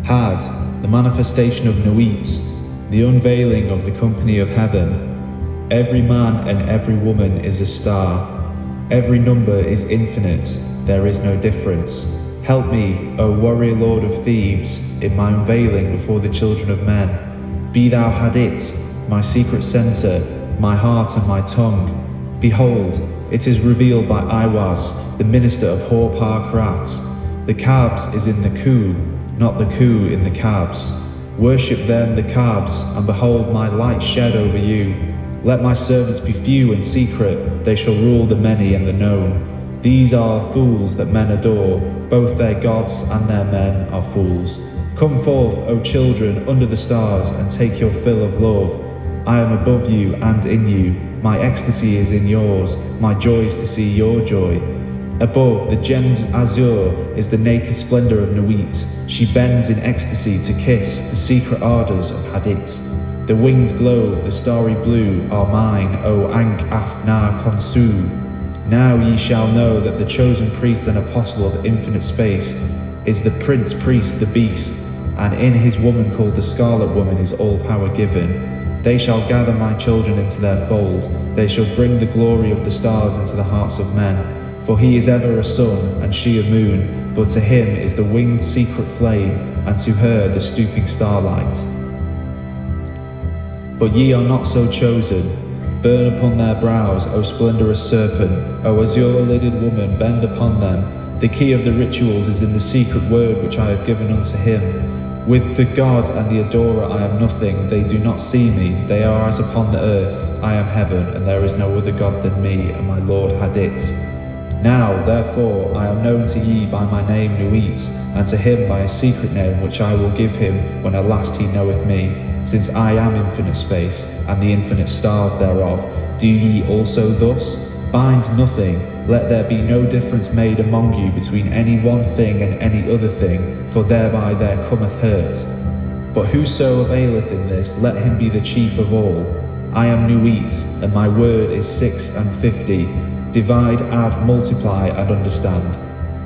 Had, the manifestation of Nuit, the unveiling of the company of heaven. Every man and every woman is a star. Every number is infinite, there is no difference. Help me, O warrior lord of Thebes, in my unveiling before the children of men. Be thou Hadit, my secret centre, my heart and my tongue. Behold, it is revealed by Iwaz, the minister of Hor-Par-Krat. The Cabs is in the Ku, not the Ku in the Cabs. Worship then the Cabs, and behold my light shed over you. Let my servants be few and secret, they shall rule the many and the known. These are fools that men adore, both their gods and their men are fools. Come forth, O children, under the stars, and take your fill of love. I am above you and in you, my ecstasy is in yours, my joy is to see your joy. Above, the gemmed azure is the naked splendor of Nuit. She bends in ecstasy to kiss the secret ardors of Hadit. The winged globe, the starry blue, are mine, O Ankh-Af-Na-Khonsu. Now ye shall know that the chosen priest and apostle of infinite space is the prince priest, the beast, and in his woman called the Scarlet Woman is all power given. They shall gather my children into their fold. They shall bring the glory of the stars into the hearts of men. For he is ever a sun, and she a moon, but to him is the winged secret flame, and to her the stooping starlight. But ye are not so chosen. Burn upon their brows, O splendorous serpent, O azure-lidded woman, bend upon them. The key of the rituals is in the secret word which I have given unto him. With the God and the adorer I am nothing, they do not see me, they are as upon the earth. I am heaven, and there is no other God than me, and my Lord Hadit. Now, therefore, I am known to ye by my name Nuit, and to him by a secret name which I will give him when at last he knoweth me. Since I am infinite space, and the infinite stars thereof, do ye also thus? Bind nothing, let there be no difference made among you between any one thing and any other thing, for thereby there cometh hurt. But whoso availeth in this, let him be the chief of all. I am Nuit, and my word is 56. Divide, add, multiply, and understand.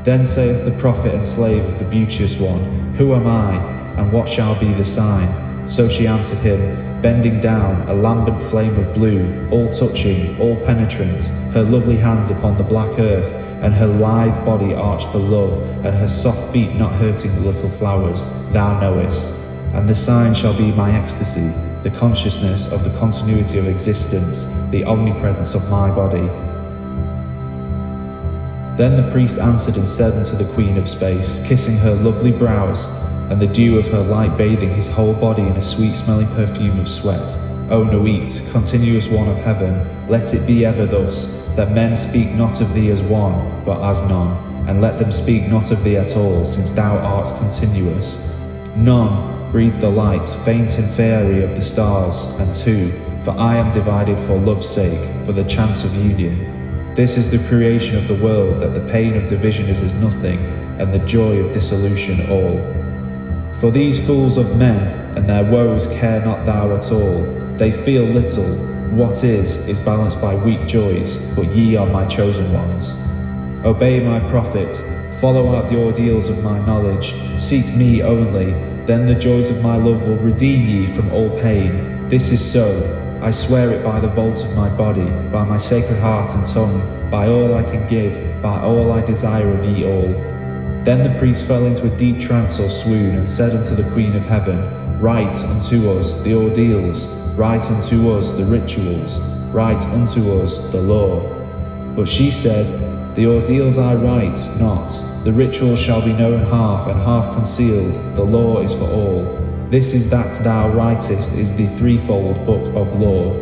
Then saith the prophet and slave of the beauteous one, Who am I, and what shall be the sign? So she answered him, bending down, a lambent flame of blue, all touching, all penetrant, her lovely hands upon the black earth, and her lithe body arched for love, and her soft feet not hurting the little flowers, thou knowest. And the sign shall be my ecstasy, the consciousness of the continuity of existence, the omnipresence of my body. Then the priest answered and said unto the queen of space, kissing her lovely brows, and the dew of her light bathing his whole body in a sweet-smelling perfume of sweat, O Nuit, continuous one of heaven, let it be ever thus, that men speak not of thee as one, but as none, and let them speak not of thee at all, since thou art continuous. None, breathe the light, faint and fairy of the stars, and two, for I am divided for love's sake, for the chance of union. This is the creation of the world, that the pain of division is as nothing, and the joy of dissolution all. For these fools of men, and their woes care not thou at all. They feel little, what is balanced by weak joys, but ye are my chosen ones. Obey my prophet, follow out the ordeals of my knowledge, seek me only, then the joys of my love will redeem ye from all pain. This is so, I swear it by the vault of my body, by my sacred heart and tongue, by all I can give, by all I desire of ye all. Then the priest fell into a deep trance or swoon, and said unto the Queen of Heaven, Write unto us the ordeals, write unto us the rituals, write unto us the law. But she said, The ordeals I write not, the rituals shall be known half and half concealed, the law is for all. This is that thou writest is the threefold book of law.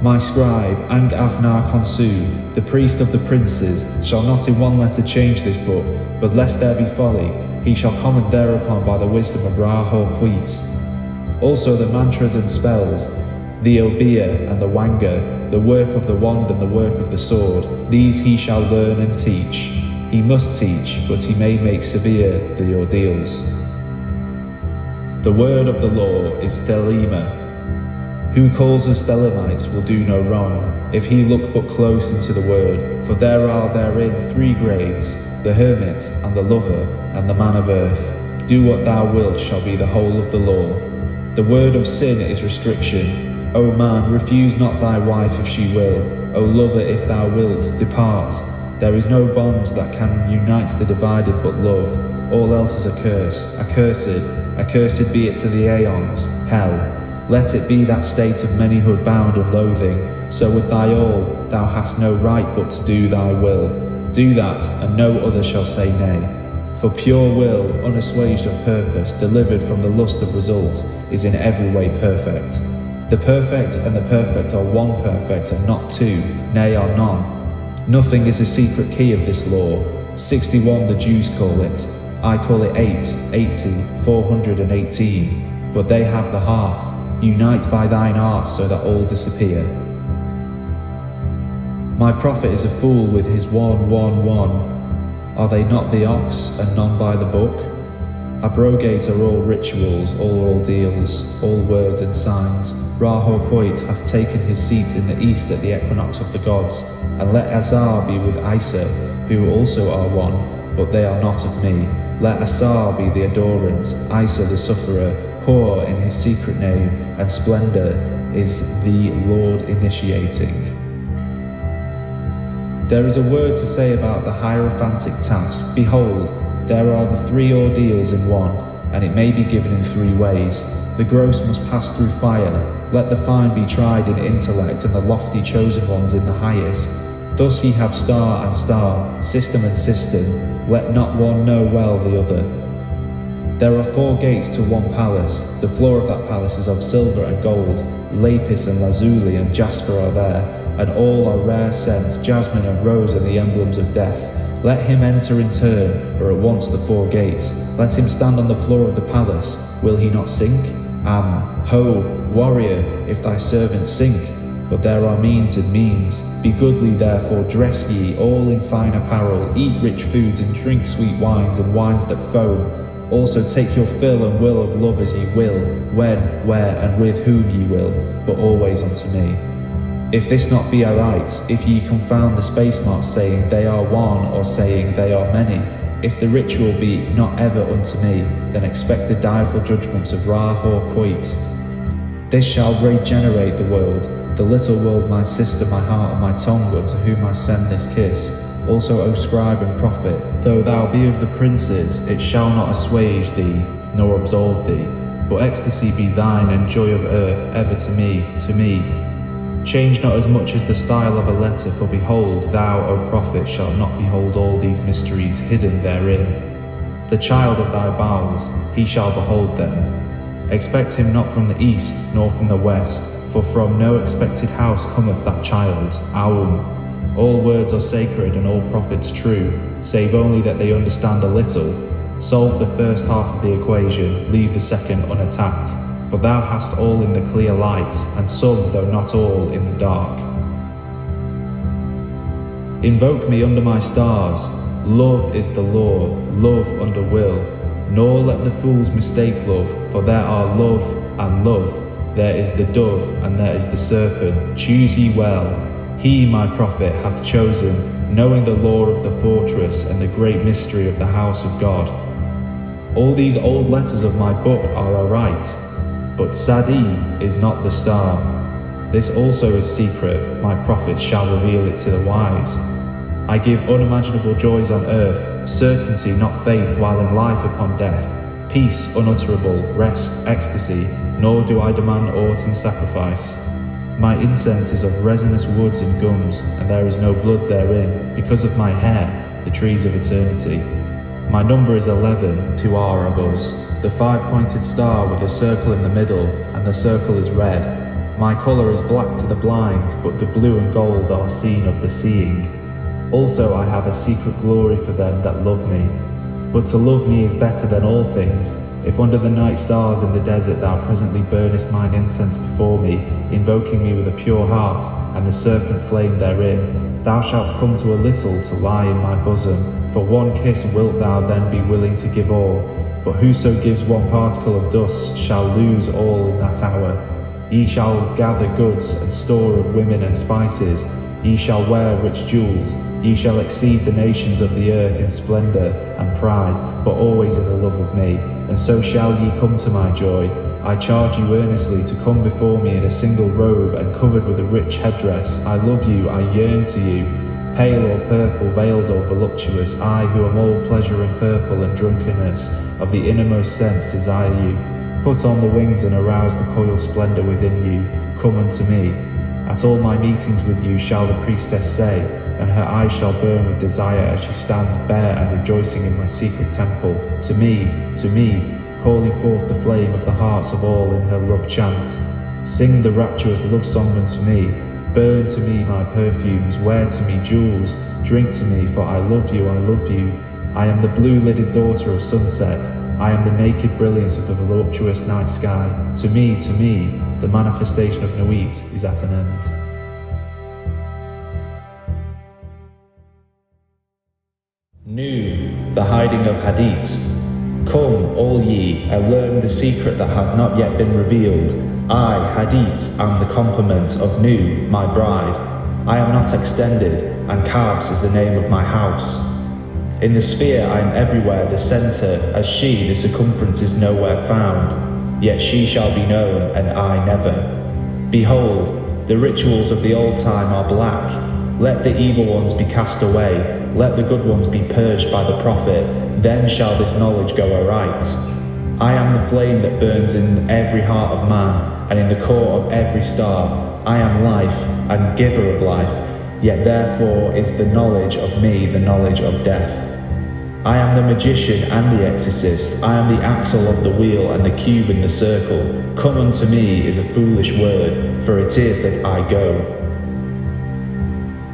My scribe, Ankh-Af-Na-Khonsu, the priest of the princes, shall not in one letter change this book, but lest there be folly, he shall comment thereupon by the wisdom of Ra-Hoquit. Also the mantras and spells, the Obeah and the Wanga, the work of the wand and the work of the sword, these he shall learn and teach. He must teach, but he may make severe the ordeals. The word of the law is Thelema. Who calls us Thelemites will do no wrong, if he look but close into the word, for there are therein 3 grades, the hermit, and the lover, and the man of earth. Do what thou wilt shall be the whole of the law. The word of sin is restriction. O man, refuse not thy wife if she will. O lover, if thou wilt, depart. There is no bond that can unite the divided but love. All else is a curse. Accursed be it to the aeons, hell. Let it be that state of manyhood bound and loathing. So with thy all, thou hast no right but to do thy will. Do that, and no other shall say nay. For pure will, unassuaged of purpose, delivered from the lust of result, is in every way perfect. The perfect and the perfect are one perfect, and not two, nay, are none. Nothing is a secret key of this law. 61 the Jews call it. I call it 8, 80, 418. But they have the half. Unite by thine art so that all disappear. My prophet is a fool with his 111. Are they not the ox, and none by the book? Abrogate are all rituals, all ordeals, all words and signs. Ra-Hokoit hath taken his seat in the east at the equinox of the gods, and let Azar be with Aleister, who also are one, but they are not of me. Let Asar be the adorant, Isa the sufferer, Hor in his secret name, and Splendor is the Lord initiating. There is a word to say about the hierophantic task. Behold, there are the 3 ordeals in one, and it may be given in 3 ways. The gross must pass through fire. Let the fine be tried in intellect, and the lofty chosen ones in the highest. Thus ye have star and star, system and system. Let not one know well the other. There are 4 gates to one palace. The floor of that palace is of silver and gold. Lapis and lazuli and jasper are there, and all are rare scents, jasmine and rose are the emblems of death. Let him enter in turn, or at once the 4 gates. Let him stand on the floor of the palace. Will he not sink? Ho, warrior, if thy servants sink. But there are means and means. Be goodly therefore, dress ye all in fine apparel. Eat rich foods and drink sweet wines and wines that foam. Also take your fill and will of love as ye will, when, where, and with whom ye will, but always unto me. If this not be aright, if ye confound the space marks, saying they are one, or saying they are many, if the ritual be not ever unto me, then expect the direful judgments of Ra-Hokoit. This shall regenerate the world, the little world, my sister, my heart, and my tongue, unto whom I send this kiss. Also, O scribe and prophet, though thou be of the princes, it shall not assuage thee, nor absolve thee. But ecstasy be thine, and joy of earth, ever to me, to me. Change not as much as the style of a letter, for behold, thou, O prophet, shalt not behold all these mysteries hidden therein. The child of thy bowels, he shall behold them. Expect him not from the east, nor from the west, for from no expected house cometh that child, Aum. All words are sacred and all prophets true, save only that they understand a little. Solve the first half of the equation, leave the second unattacked. But thou hast all in the clear light, and some, though not all, in the dark. Invoke me under my stars. Love is the law, love under will. Nor let the fools mistake love, for there are love and love. There is the dove, and there is the serpent. Choose ye well. He, my prophet, hath chosen, knowing the law of the fortress and the great mystery of the house of God. All these old letters of my book are aright, but Sadi is not the star. This also is secret, my prophets shall reveal it to the wise. I give unimaginable joys on earth, certainty, not faith, while in life upon death, peace unutterable, rest, ecstasy, nor do I demand aught in sacrifice. My incense is of resinous woods and gums, and there is no blood therein, because of my hair, the trees of eternity. My number is 11, 2 are of us, the 5-pointed star with a circle in the middle, and the circle is red. My colour is black to the blind, but the blue and gold are seen of the seeing. Also I have a secret glory for them that love me. But to love me is better than all things. If under the night stars in the desert thou presently burnest mine incense before me, invoking me with a pure heart, and the serpent flame therein, thou shalt come to a little to lie in my bosom. For one kiss wilt thou then be willing to give all, but whoso gives one particle of dust shall lose all in that hour. Ye shall gather goods and store of women and spices, ye shall wear rich jewels, ye shall exceed the nations of the earth in splendour and pride, but always in the love of me. and so shall ye come to my joy. I charge you earnestly to come before me in a single robe and covered with a rich headdress. I love you, I yearn to you. Pale or purple, veiled or voluptuous, I who am all pleasure and purple and drunkenness, of the innermost sense desire you. Put on the wings and arouse the coiled splendour within you. Come unto me. At all my meetings with you shall the priestess say, and her eyes shall burn with desire as she stands bare and rejoicing in my secret temple. To me, calling forth the flame of the hearts of all in her love chant. Sing the rapturous love song unto me. Burn to me my perfumes, wear to me jewels, drink to me, for I love you, I love you. I am the blue-lidded daughter of sunset. I am the naked brilliance of the voluptuous night sky. To me, the manifestation of Nuit is at an end. Nu, the hiding of Hadith. Come, all ye, and learn the secret that hath not yet been revealed. I, Hadith, am the complement of Nu, my bride. I am not extended, and Kabs is the name of my house. In the sphere I am everywhere the centre, as she the circumference is nowhere found. Yet she shall be known, and I never. Behold, the rituals of the old time are black. Let the evil ones be cast away, let the good ones be purged by the prophet, then shall this knowledge go aright. I am the flame that burns in every heart of man, and in the core of every star. I am life, and giver of life, yet therefore is the knowledge of me the knowledge of death. I am the magician and the exorcist, I am the axle of the wheel and the cube in the circle. Come unto me is a foolish word, for it is that I go.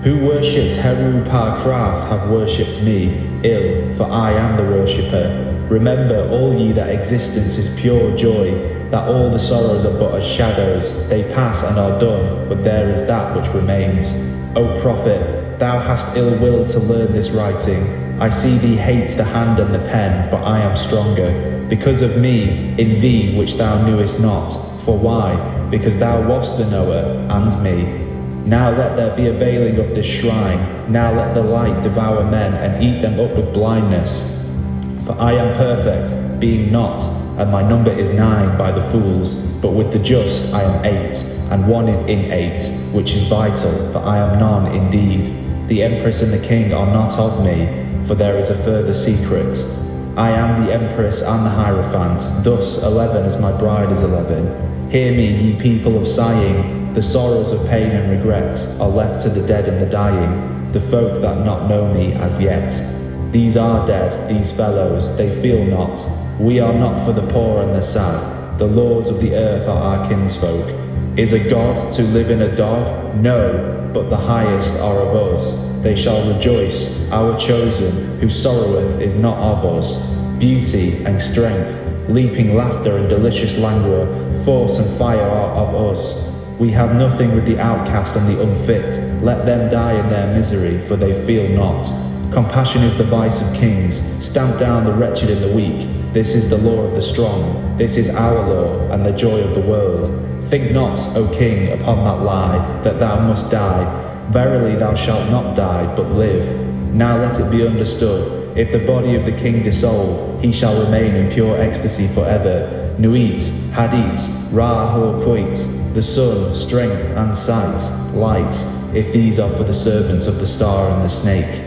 Who worshipped Heru Par Krath have worshipped me, ill, for I am the worshipper. Remember, all ye, that existence is pure joy, that all the sorrows are but as shadows, they pass and are done, but there is that which remains. O prophet, thou hast ill will to learn this writing. I see thee hates the hand and the pen, but I am stronger. Because of me, in thee which thou knewest not. For why? Because thou wast the knower, and me. Now let there be a veiling of this shrine, now let the light devour men and eat them up with blindness. For I am perfect, being not, and my number is 9 by the fools, but with the just I am 8, and 1 in 8, which is vital, for I am none indeed. The empress and the king are not of me, for there is a further secret. I am the empress and the hierophant, thus 11 as my bride is 11. Hear me, ye people of sighing, the sorrows of pain and regret are left to the dead and the dying, the folk that not know me as yet. These are dead, these fellows, they feel not. We are not for the poor and the sad. The lords of the earth are our kinsfolk. Is a god to live in a dog? No, but the highest are of us. They shall rejoice, our chosen, who sorroweth is not of us. Beauty and strength, leaping laughter and delicious languor, force and fire are of us. We have nothing with the outcast and the unfit. Let them die in their misery, for they feel not. Compassion is the vice of kings. Stamp down the wretched and the weak. This is the law of the strong. This is our law and the joy of the world. Think not, O king, upon that lie, that thou must die. Verily thou shalt not die, but live. Now let it be understood, if the body of the king dissolve, he shall remain in pure ecstasy forever. Nuit, Hadith, Ra Hor Kuit, the sun, strength and sight, light, if these are for the servants of the star and the snake.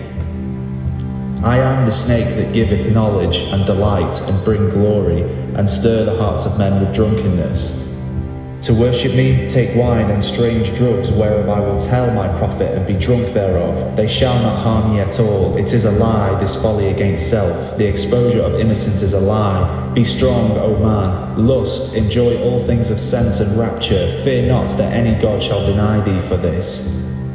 I am the snake that giveth knowledge and delight and bring glory, and stir the hearts of men with drunkenness. To worship me, take wine and strange drugs, whereof I will tell my prophet and be drunk thereof. They shall not harm ye at all. It is a lie, this folly against self. The exposure of innocence is a lie. Be strong, O man. Lust, enjoy all things of sense and rapture. Fear not that any god shall deny thee for this.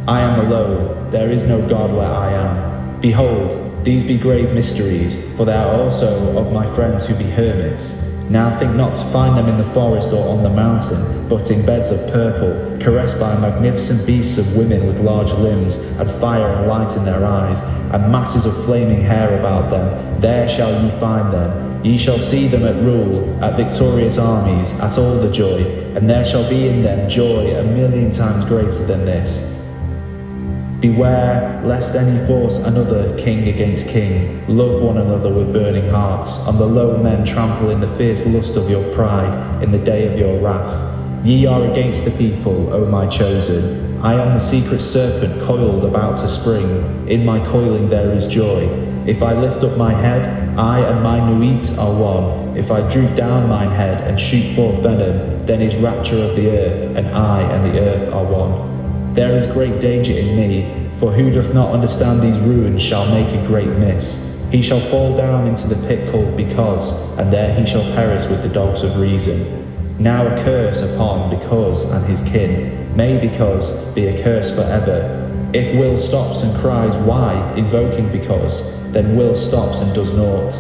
I am alone. There is no god where I am. Behold, these be grave mysteries, for they are also of my friends who be hermits. Now think not to find them in the forest or on the mountain, but in beds of purple, caressed by magnificent beasts of women with large limbs, and fire and light in their eyes, and masses of flaming hair about them. There shall ye find them. Ye shall see them at rule, at victorious armies, at all the joy, and there shall be in them joy 1,000,000 times greater than this. Beware lest any force another king against king. Love one another with burning hearts. On the low men trample in the fierce lust of your pride, in the day of your wrath. Ye are against the people, O my chosen. I am the secret serpent coiled about to spring. In my coiling there is joy. If I lift up my head, I and my Nuit are one. If I droop down mine head and shoot forth venom, then is rapture of the earth, and I and the earth are one. There is great danger in me, for who doth not understand these ruins shall make a great miss. He shall fall down into the pit called Because, and there he shall perish with the dogs of reason. Now a curse upon Because and his kin. May Because be a curse forever. If will stops and cries why, invoking Because, then will stops and does naught.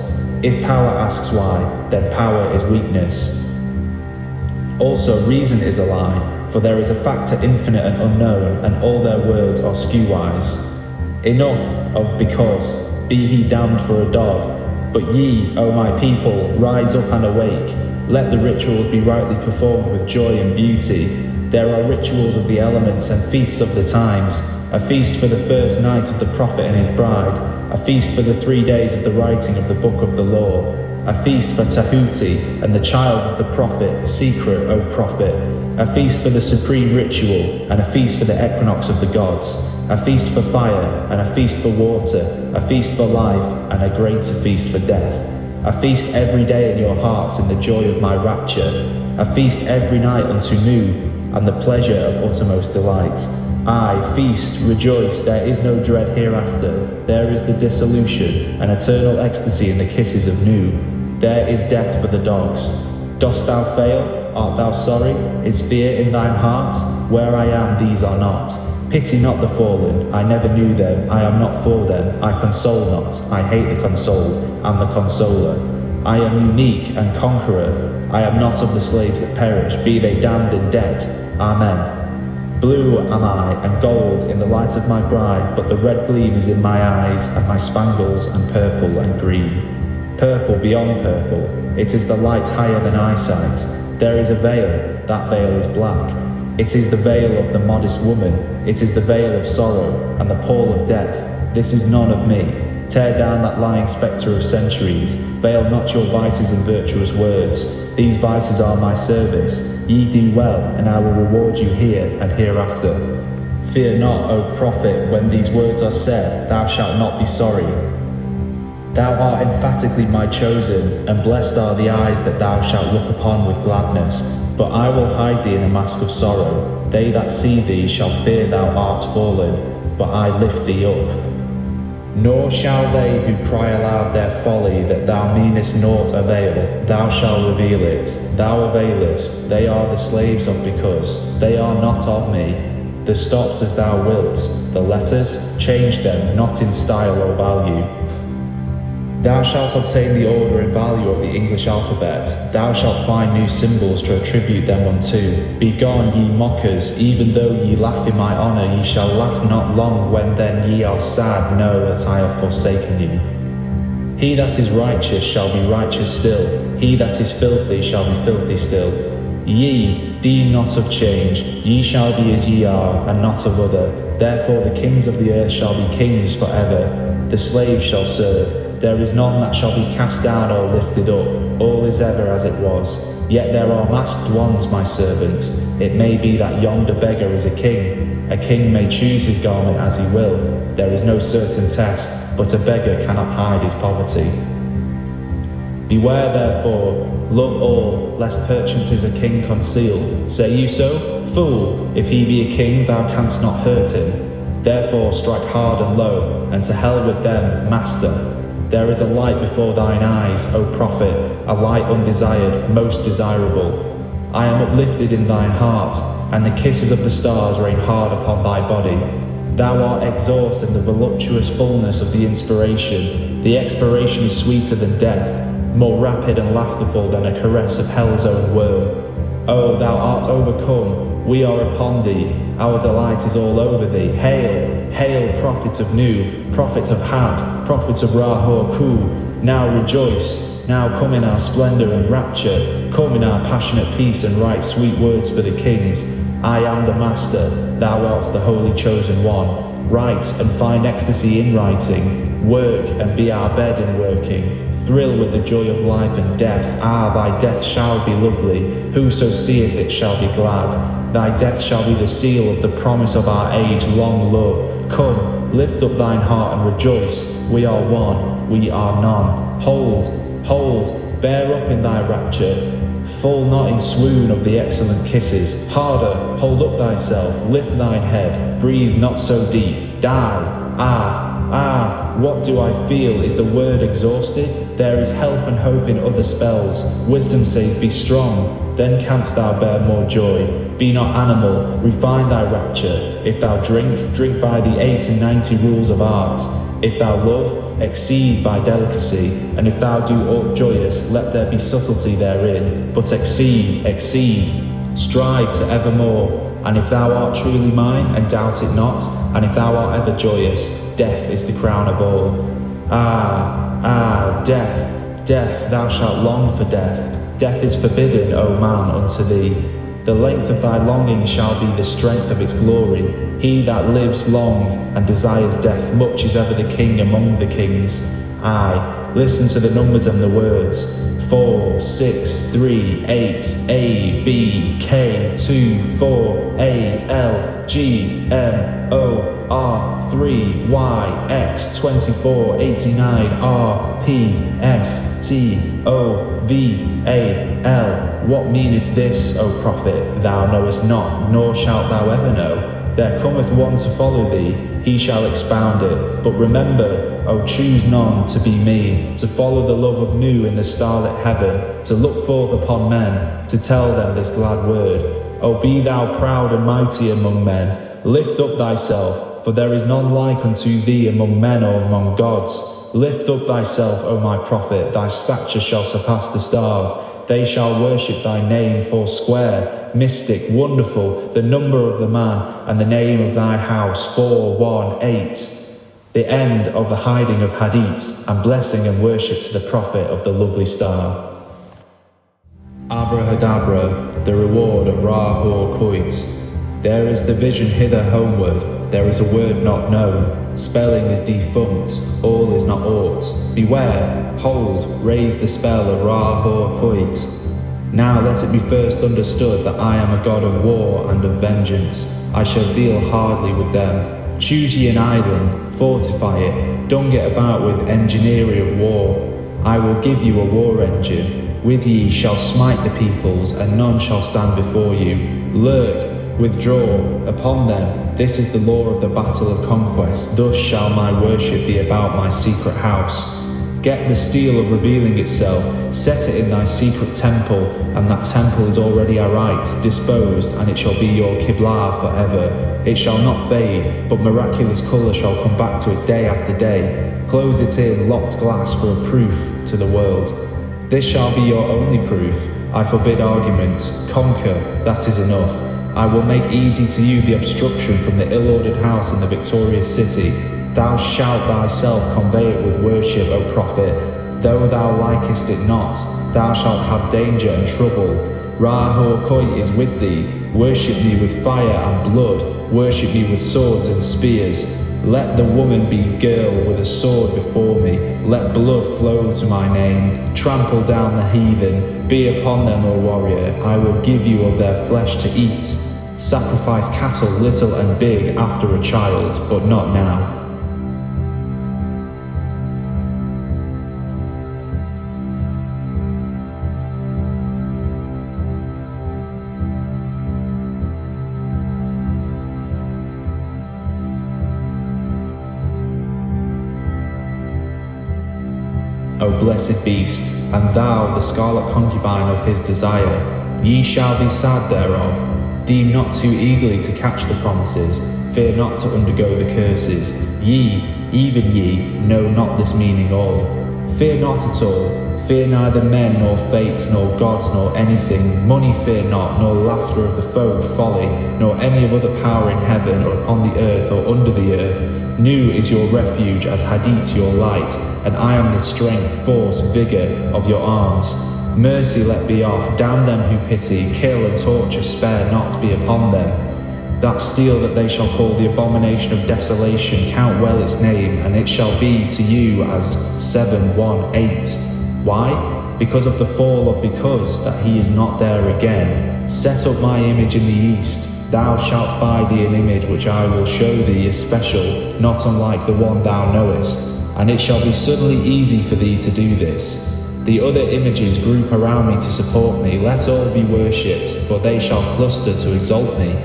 If power asks why, then power is weakness. Also reason is a lie, for there is a factor infinite and unknown, and all their words are skew-wise. Enough of Because, be he damned for a dog. But ye, O my people, rise up and awake. Let the rituals be rightly performed with joy and beauty. There are rituals of the elements and feasts of the times. A feast for the first night of the prophet and his bride. A feast for the 3 days of the writing of the book of the law. A feast for Tahuti and the child of the prophet, secret, O prophet. A feast for the supreme ritual, and a feast for the equinox of the gods. A feast for fire, and a feast for water. A feast for life, and a greater feast for death. A feast every day in your hearts in the joy of my rapture. A feast every night unto Nu, and the pleasure of uttermost delight. Aye, feast, rejoice, there is no dread hereafter. There is the dissolution, and eternal ecstasy in the kisses of Nu. There is death for the dogs. Dost thou fail? Art thou sorry? Is fear in thine heart? Where I am, these are not. Pity not the fallen, I never knew them, I am not for them, I console not, I hate the consoled, and the consoler. I am unique and conqueror, I am not of the slaves that perish, be they damned and dead. Amen. Blue am I, and gold in the light of my bride, but the red gleam is in my eyes, and my spangles, and purple and green. Purple beyond purple, it is the light higher than eyesight. There is a veil, that veil is black. It is the veil of the modest woman, it is the veil of sorrow, and the pall of death. This is none of me. Tear down that lying spectre of centuries. Veil not your vices in virtuous words. These vices are my service. Ye do well, and I will reward you here and hereafter. Fear not, O prophet, when these words are said, thou shalt not be sorry. Thou art emphatically my chosen, and blessed are the eyes that thou shalt look upon with gladness. But I will hide thee in a mask of sorrow. They that see thee shall fear thou art fallen, but I lift thee up. Nor shall they who cry aloud their folly that thou meanest naught avail. Thou shalt reveal it. Thou availest. They are the slaves of Because. They are not of me. The stops as thou wilt. The letters, change them, not in style or value. Thou shalt obtain the order and value of the English alphabet. Thou shalt find new symbols to attribute them unto. Begone, ye mockers, even though ye laugh in my honour, ye shall laugh not long. When then ye are sad, know that I have forsaken you. He that is righteous shall be righteous still. He that is filthy shall be filthy still. Ye, deem not of change. Ye shall be as ye are, and not of other. Therefore the kings of the earth shall be kings forever. The slaves shall serve. There is none that shall be cast down or lifted up. All is ever as it was. Yet there are masked ones, my servants. It may be that yonder beggar is a king. A king may choose his garment as he will. There is no certain test, but a beggar cannot hide his poverty. Beware therefore, love all, lest perchance is a king concealed. Say you so? Fool, if he be a king, thou canst not hurt him. Therefore strike hard and low, and to hell with them, master. There is a light before thine eyes, O prophet, a light undesired, most desirable. I am uplifted in thine heart, and the kisses of the stars rain hard upon thy body. Thou art exhaust in the voluptuous fullness of the inspiration. The expiration is sweeter than death, more rapid and laughterful than a caress of hell's own worm. O, thou art overcome, we are upon thee, our delight is all over thee. Hail, hail, prophet of Nu, prophet of Had, prophet of Ra-Hor-Ku. Now rejoice, now come in our splendour and rapture, come in our passionate peace and write sweet words for the kings. I am the master, thou art the holy chosen one. Write and find ecstasy in writing. Work and be our bed in working. Thrill with the joy of life and death. Ah, thy death shall be lovely. Whoso seeth it shall be glad. Thy death shall be the seal of the promise of our age, long love. Come, lift up thine heart and rejoice. We are one, we are none. Hold, hold, bear up in thy rapture. Fall not in swoon of the excellent kisses. Harder, hold up thyself, lift thine head. Breathe not so deep, die. Ah, what do I feel? Is the word exhausted? There is help and hope in other spells. Wisdom says, be strong, then canst thou bear more joy. Be not animal, refine thy rapture. If thou drink, drink by the 8 and 90 rules of art. If thou love, exceed by delicacy. And if thou do aught joyous, let there be subtlety therein. But exceed, strive to evermore. And if thou art truly mine, and doubt it not, and if thou art ever joyous, death is the crown of all. Death, thou shalt long for death. Death is forbidden, O man, unto thee. The length of thy longing shall be the strength of its glory. He that lives long and desires death, much is ever the king among the kings. Aye, listen to the numbers and the words. 4, 6, 3, 8, A, B, K, 2, 4, A, L, G, M, O, R, 3, Y, X, 24, 89, R, P, S, T, O, V, A, L. What meaneth this, O prophet? Thou knowest not, nor shalt thou ever know. There cometh one to follow thee, he shall expound it. But remember, O choose none to be me, to follow the love of Nu in the starlit heaven, to look forth upon men, to tell them this glad word. O be thou proud and mighty among men, lift up thyself, for there is none like unto thee among men or among gods. Lift up thyself, O my prophet, thy stature shall surpass the stars. They shall worship thy name foursquare, mystic, wonderful, the number of the man, and the name of thy house, 418. The end of the hiding of Hadith, and blessing and worship to the prophet of the lovely star. Abrahadabra, the reward of Ra-Hor-Koit. There is the vision hither homeward, there is a word not known. Spelling is defunct, all is not aught. Beware, hold, raise the spell of Ra-Hor-Koit. Now let it be first understood that I am a god of war and of vengeance. I shall deal hardly with them. Choose ye an island, fortify it, don't get about with engineering of war. I will give you a war engine. With ye shall smite the peoples, and none shall stand before you. Lurk, withdraw, upon them. This is the law of the battle of conquest. Thus shall my worship be about my secret house. Get the steel of revealing itself, set it in thy secret temple, and that temple is already aright, disposed, and it shall be your Qibla forever. It shall not fade, but miraculous colour shall come back to it day after day. Close it in locked glass for a proof to the world. This shall be your only proof. I forbid argument. Conquer, that is enough. I will make easy to you the obstruction from the ill-ordered house in the victorious city. Thou shalt thyself convey it with worship, O prophet. Though thou likest it not, thou shalt have danger and trouble. Ra-Hor-Koit is with thee. Worship me with fire and blood. Worship me with swords and spears. Let the woman be girl with a sword before me. Let blood flow to my name. Trample down the heathen. Be upon them, O warrior. I will give you of their flesh to eat. Sacrifice cattle little and big after a child, but not now. O blessed beast, and thou the scarlet concubine of his desire, ye shall be sad thereof. Deem not too eagerly to catch the promises, fear not to undergo the curses. Ye, even ye, know not this meaning all. Fear not at all, fear neither men nor fates nor gods nor anything. Money fear not, nor laughter of the foe folly, nor any of other power in heaven or upon the earth or under the earth. Nu is your refuge as Hadith your light, and I am the strength, force, vigour of your arms. Mercy let be off, damn them who pity, kill and torture, spare not, be upon them. That steel that they shall call the abomination of desolation, count well its name, and it shall be to you as 718. Why? Because of the fall of because, that he is not there again. Set up my image in the east. Thou shalt buy thee an image which I will show thee especial, not unlike the one thou knowest. And it shall be suddenly easy for thee to do this. The other images group around me to support me. Let all be worshipped, for they shall cluster to exalt me.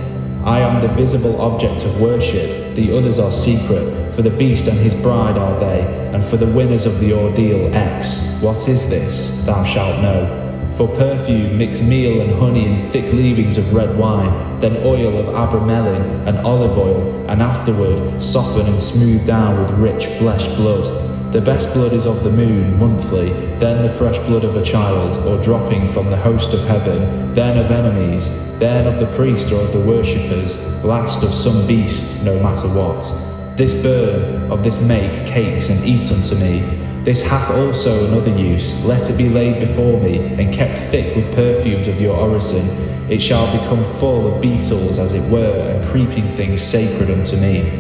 I am the visible object of worship, the others are secret. For the beast and his bride are they, and for the winners of the ordeal X. What is this? Thou shalt know. For perfume mix meal and honey and thick leavings of red wine, then oil of abramelin and olive oil, and afterward soften and smooth down with rich flesh blood. The best blood is of the moon, monthly, then the fresh blood of a child, or dropping from the host of heaven, then of enemies, then of the priest or of the worshippers, last of some beast, no matter what. This burn, of this make cakes and eat unto me. This hath also another use. Let it be laid before me, and kept thick with perfumes of your orison. It shall become full of beetles, as it were, and creeping things sacred unto me.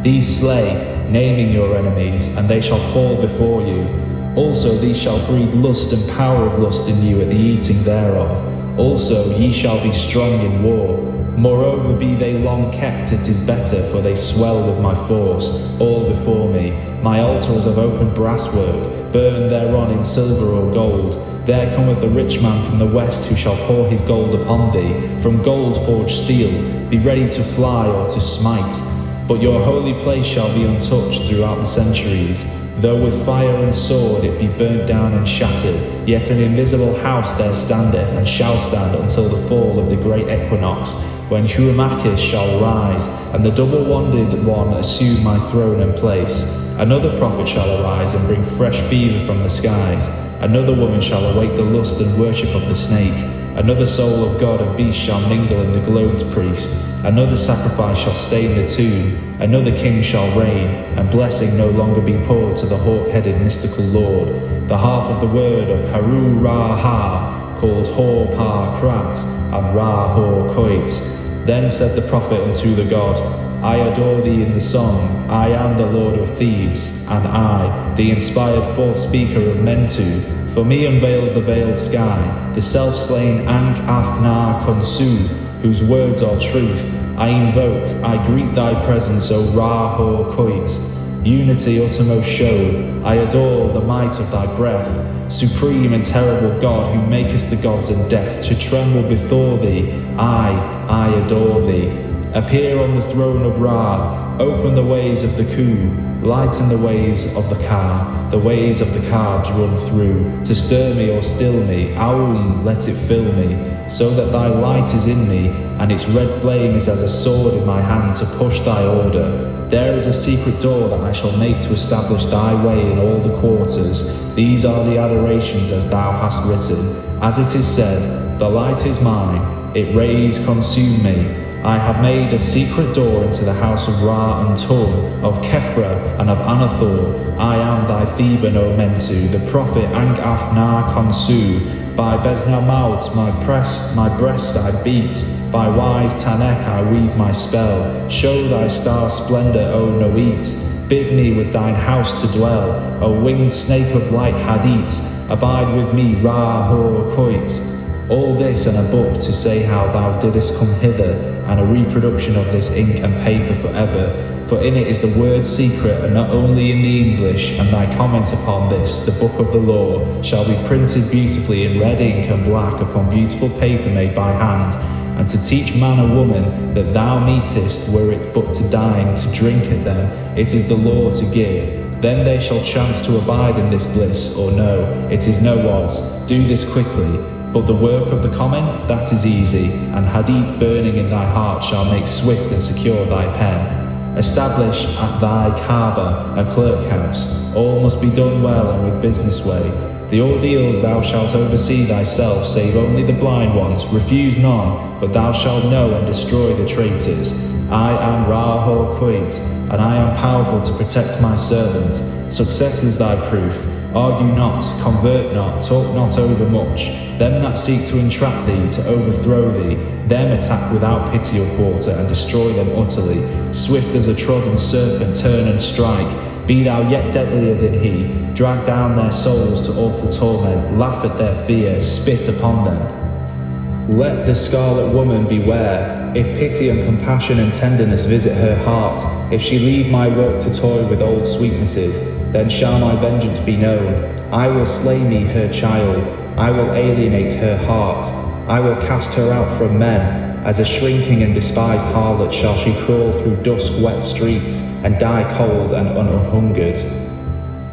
These slay, naming your enemies, and they shall fall before you. Also these shall breed lust and power of lust in you at the eating thereof. Also ye shall be strong in war. Moreover, be they long kept, it is better, for they swell with my force, all before me. My altar is of open brasswork, burn thereon in silver or gold. There cometh a rich man from the west, who shall pour his gold upon thee. From gold forged steel, be ready to fly or to smite. But your holy place shall be untouched throughout the centuries. Though with fire and sword it be burnt down and shattered, yet an invisible house there standeth, and shall stand until the fall of the great equinox, when Huamachis shall rise, and the double-wanded one assume my throne and place. Another prophet shall arise and bring fresh fever from the skies. Another woman shall awake the lust and worship of the snake. Another soul of God and beast shall mingle in the globed priest. Another sacrifice shall stain the tomb. Another king shall reign, and blessing no longer be poured to the hawk-headed mystical lord. The half of the word of Haru-Ra-Ha, called Hor-Pa-Krat and Ra-Hor-Koit. Then said the prophet unto the god, I adore thee in the song, I am the lord of Thebes, and I, the inspired fourth speaker of Mentu. For me unveils the veiled sky, the self-slain Ankh-Afnar-Khonsu, whose words are truth. I invoke, I greet thy presence, O Ra-Hor-Koit. Unity uttermost shown, I adore the might of thy breath. Supreme and terrible God, who makest the gods and death to tremble before thee, I adore thee. Appear on the throne of Ra, open the ways of the Ku, lighten the ways of the Ka, the ways of the carbs run through, to stir me or still me, Aum, let it fill me, so that thy light is in me, and its red flame is as a sword in my hand to push thy order. There is a secret door that I shall make to establish thy way in all the quarters. These are the adorations as thou hast written. As it is said, the light is mine, its rays consume me. I have made a secret door into the house of Ra and Tum, of Kephra and of Anathor. I am thy Theban, O Mentu, the prophet Ankh-Afnar-Khonsu. By Besnamaut my breast I beat, by wise Tanek I weave my spell. Show thy star splendor, O Noit. Bid me with thine house to dwell, O winged snake of light Hadit. Abide with me, Ra-Hor-Koit. All this and a book to say how thou didst come hither, and a reproduction of this ink and paper forever. For in it is the word secret, and not only in the English, and thy comment upon this, the book of the law, shall be printed beautifully in red ink and black upon beautiful paper made by hand, and to teach man or woman that thou meetest, were it but to dine, to drink at them, it is the law to give. Then they shall chance to abide in this bliss, or no, it is no odds. Do this quickly. But the work of the comment, that is easy, and hadith burning in thy heart shall make swift and secure thy pen. Establish at thy Kaaba a clerk house. All must be done well and with business way. The ordeals thou shalt oversee thyself, save only the blind ones. Refuse none, but thou shalt know and destroy the traitors. I am Ra-Hor-Koit, and I am powerful to protect my servant. Success is thy proof. Argue not, convert not, talk not over much. Them that seek to entrap thee, to overthrow thee, them attack without pity or quarter, and destroy them utterly. Swift as a trodden serpent, turn and strike. Be thou yet deadlier than he. Drag down their souls to awful torment. Laugh at their fear, spit upon them. Let the scarlet woman beware. If pity and compassion and tenderness visit her heart, if she leave my work to toy with old sweetnesses, then shall my vengeance be known. I will slay me her child. I will alienate her heart. I will cast her out from men. As a shrinking and despised harlot shall she crawl through dusk-wet streets and die cold and unhungered.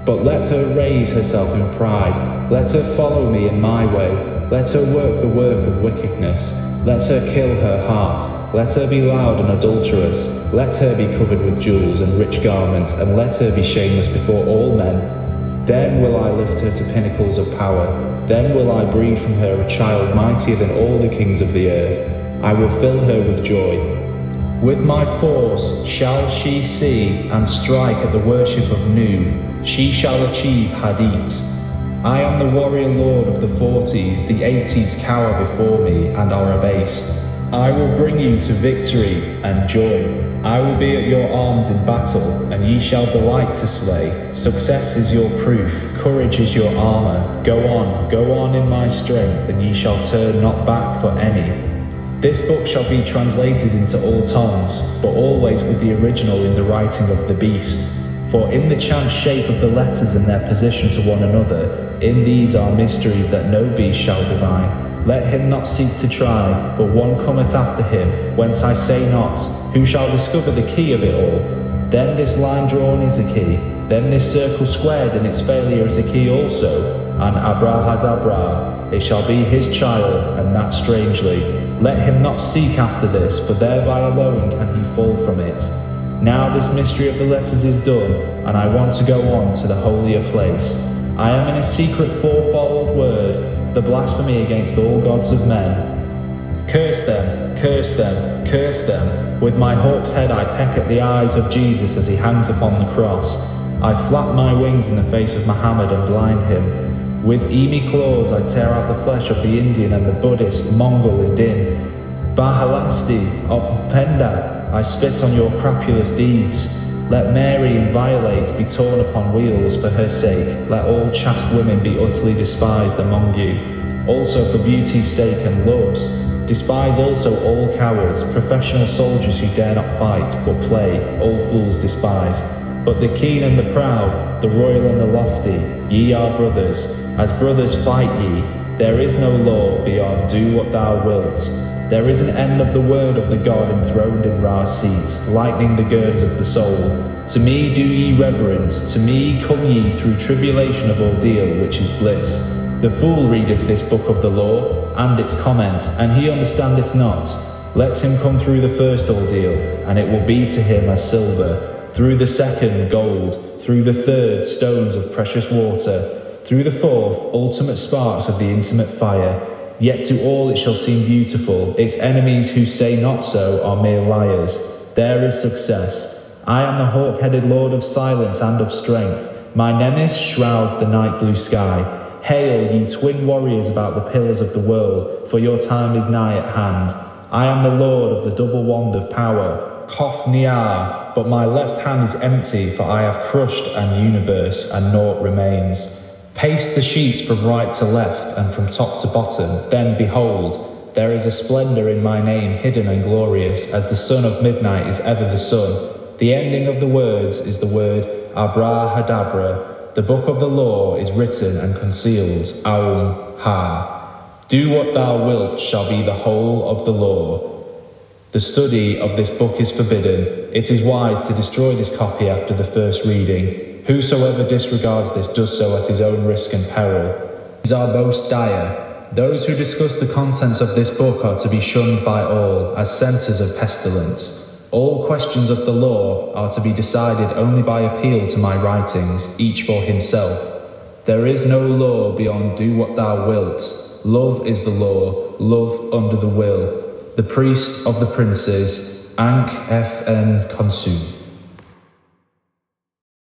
But let her raise herself in pride. Let her follow me in my way. Let her work the work of wickedness. Let her kill her heart. Let her be loud and adulterous. Let her be covered with jewels and rich garments, and let her be shameless before all men. Then will I lift her to pinnacles of power. Then will I breed from her a child mightier than all the kings of the earth. I will fill her with joy. With my force shall she see and strike at the worship of Nu. She shall achieve Hadith. I am the warrior lord of the 40s, the 80s cower before me and are abased. I will bring you to victory and joy. I will be at your arms in battle, and ye shall delight to slay. Success is your proof, courage is your armour. Go on in my strength, and ye shall turn not back for any. This book shall be translated into all tongues, but always with the original in the writing of the beast. For in the chance shape of the letters and their position to one another, in these are mysteries that no beast shall divine. Let him not seek to try, but one cometh after him, whence I say not, who shall discover the key of it all? Then this line drawn is a key, then this circle squared and its failure is a key also, and abrahadabra, it shall be his child, and that strangely. Let him not seek after this, for thereby alone can he fall from it. Now this mystery of the letters is done, and I want to go on to the holier place. I am in a secret fourfold word, the blasphemy against all gods of men. Curse them, curse them, curse them. With my hawk's head I peck at the eyes of Jesus as he hangs upon the cross. I flap my wings in the face of Muhammad and blind him. With eamy claws I tear out the flesh of the Indian and the Buddhist, Mongol and Din. Bahalasti, Openda, I spit on your crapulous deeds. Let Mary inviolate be torn upon wheels for her sake. Let all chaste women be utterly despised among you. Also for beauty's sake and love's. Despise also all cowards, professional soldiers who dare not fight, but play, all fools despise. But the keen and the proud, the royal and the lofty, ye are brothers. As brothers fight ye. There is no law beyond do what thou wilt. There is an end of the word of the God enthroned in Ra's seat, lightening the girds of the soul. To me do ye reverence, to me come ye through tribulation of ordeal, which is bliss. The fool readeth this book of the law, and its comment, and he understandeth not. Let him come through the first ordeal, and it will be to him as silver. Through the second, gold. Through the third, stones of precious water. Through the fourth, ultimate sparks of the intimate fire. Yet to all it shall seem beautiful. Its enemies who say not so are mere liars. There is success. I am the hawk-headed lord of silence and of strength. My nemesis shrouds the night blue sky. Hail, ye twin warriors about the pillars of the world, for your time is nigh at hand. I am the lord of the double wand of power. Koth Niar, but my left hand is empty, for I have crushed an universe, and naught remains. Paste the sheets from right to left and from top to bottom, then behold, there is a splendour in my name hidden and glorious, as the sun of midnight is ever the sun. The ending of the words is the word Abrahadabra. The book of the law is written and concealed, Aum Ha. Do what thou wilt shall be the whole of the law. The study of this book is forbidden. It is wise to destroy this copy after the first reading. Whosoever disregards this does so at his own risk and peril. These are most dire. Those who discuss the contents of this book are to be shunned by all as centres of pestilence. All questions of the law are to be decided only by appeal to my writings, each for himself. There is no law beyond do what thou wilt. Love is the law, love under the will. The priest of the princes, Ankh Fn Konsu.